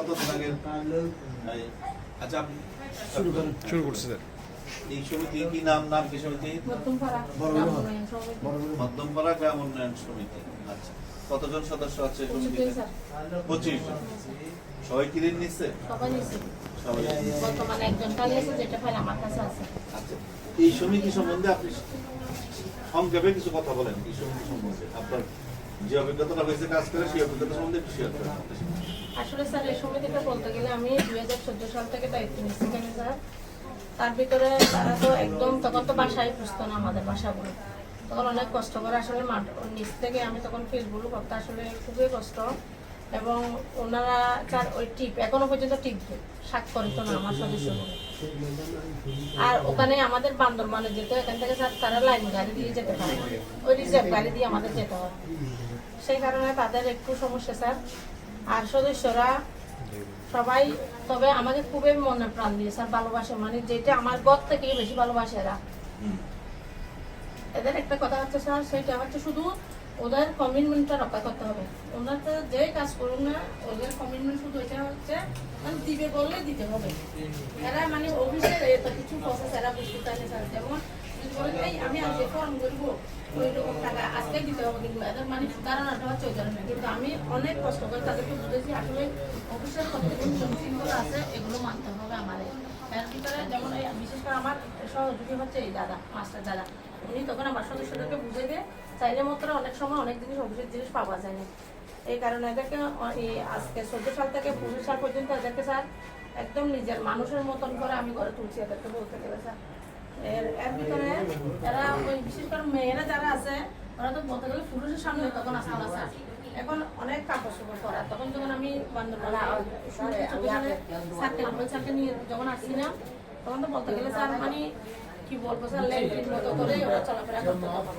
কতদিন আগে আচ্ছা আপনি শুরু করছে স্যার। এই সমিতি কি নাম কি সমিতি? মধ্যমপাড়া গ্রাম উন্নয়ন সমিতি। আচ্ছা, কতজন সদস্য আছে সমিতিতে? 25 জন। সবাই কি ঋণ নিচ্ছে? সবাই। বর্তমানে একজন খালি আছে, যেটা ফাইল আমার কাছে আছে। আচ্ছা, এই সমিতি সম্বন্ধে আপনি সংক্ষেপে কিছু কথা বলেন। এই সমিতি সম্বন্ধে আপনার যে অভিজ্ঞতা হয়েছে কাজ করে, সেই অভিজ্ঞতা সম্বন্ধে একটু শেয়ার করেন। আসলে স্যার, এই সমিতিটা বলতে গেলে আমি 2014 সাল থেকে দায়িত্ব নিচ্ছি এখানে স্যার। তার ভিতরে তারা তো একদম তখন তো বাসায় বুঝতো না আমাদের ভাষাগুলো, তখন অনেক কষ্ট করে আসলে নিচ থেকে আমি তখন ফেসবুক করতে আসলে খুবই কষ্ট। এবং ওনারা স্যার ওই টিপ এখনো পর্যন্ত টিপ স্বাক্ষরিত না আমার সদস্যগুলো। আর ওখানে আমাদের বান্দরবানে যেতে এখান থেকে স্যার তারা লাইন গাড়ি দিয়ে যেতে পারে, ওই রিজার্ভ গাড়ি দিয়ে আমাদের যেতে হয়। সেই কারণে তাদের একটু সমস্যা স্যার। আর সদস্যরা সবাই তবে আমাকে খুবই মনে প্রাণ দিয়ে স্যার ভালোবাসে, মানে যেটা আমার ঘর থেকে বেশি ভালোবাসে এরা। এদের একটা কথা হচ্ছে স্যার, সেটা হচ্ছে শুধু ওদের কমিটমেন্টটা রক্ষা করতে হবে। ওনারা যে কাজ করুন না, ওদের কমিটমেন্ট শুধু এটা হচ্ছে মানে দিবে বললে দিতে হবে। এরা মানে অফিসের এত কিছু প্রসেস এরা বুঝতে চায় স্যার। যেমন আমি আজকে ফর্ম করবো, ওই রকম টাকা আজকে দিতে হবে, কিন্তু এদের মানে ধারণাটা হচ্ছে ওই ধরনের। কিন্তু আমি অনেক কষ্ট করে তাদেরকে বুঝেছি আসলে অফিসের কতগুলো নিয়ম আছে, এগুলো মানতে হবে আমাদের। এর ভিতরে যেমন বিশেষ করে আমার সহযোগী হচ্ছে এই দাদা, মাস্টার দাদা, উনি তখন আমার সদস্যদেরকে বুঝে দিয়ে চাইলে মাত্র অনেক সময় অনেক জিনিস অফিসের জিনিস পাওয়া যায় না। এই কারণে এদেরকে আজকে 14 সাল থেকে 25 সাল পর্যন্ত এদেরকে স্যার একদম নিজের মানুষের মতন করে আমি গড়ে তুলছি এদেরকে বলতে গেলে স্যার। এর ভিতরে এরা ওই বিশেষ করে মেয়েরা যারা আছে, ওরা তো বলতে গেলে পুরুষের সামনে তখন আসতে না। এখন অনেক কাপড় চোপড় করা, তখন যখন আমি স্যারকে নিয়ে যখন আসছি না, তখন তো বলতে গেলে স্যার মানে কি বলবো স্যার, ল্যান্ডের মতো করে ওরা চলাফেরা করতে হবে।